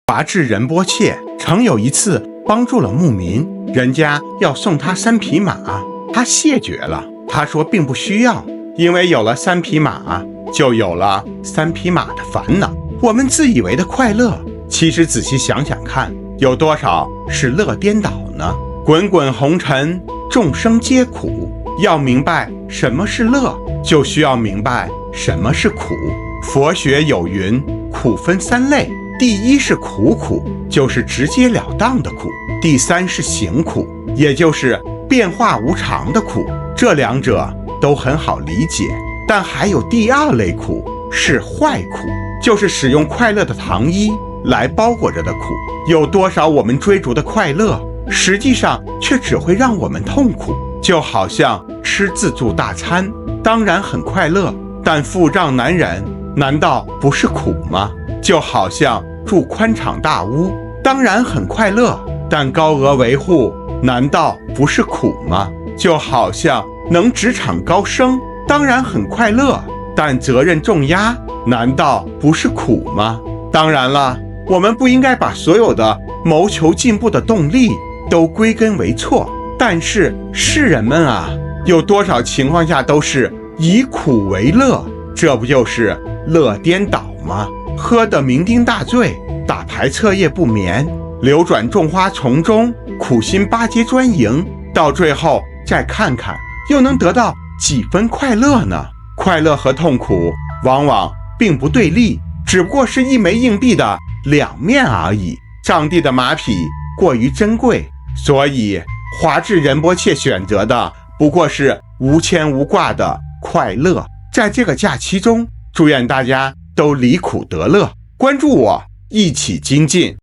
华智仁波切曾有一次帮助了牧民，人家要送他3匹马，他谢绝了。他说并不需要，因为有了3匹马，就有了3匹马的烦恼。我们自以为的快乐，其实仔细想想看，有多少是乐颠倒呢？滚滚红尘，众生皆苦。要明白什么是乐，就需要明白什么是苦。佛学有云，苦分3类，第一是苦苦，就是直截了当的苦；第3是行苦，也就是变化无常的苦。这2者都很好理解，但还有第2类苦，是坏苦，就是使用快乐的糖衣来包裹着的苦。有多少我们追逐的快乐，实际上却只会让我们痛苦。就好像吃自助大餐，当然很快乐，但腹胀难忍，难道不是苦吗？就好像住宽敞大屋，当然很快乐，但高额维护，难道不是苦吗？就好像能职场高升，当然很快乐，但责任重压，难道不是苦吗？当然了，我们不应该把所有的谋求进步的动力都归根为错，但是世人们啊，有多少情况下都是以苦为乐，这不就是乐颠倒吗？喝得酩酊大醉，打牌彻夜不眠，流转种花丛中，苦心巴结专营，到最后再看看，又能得到几分快乐呢？快乐和痛苦往往并不对立，只不过是一枚硬币的2面而已。上帝的马匹过于珍贵，所以华智仁波切选择的不过是无牵无挂的快乐。在这个假期中，祝愿大家都离苦得乐。关注我，一起精进。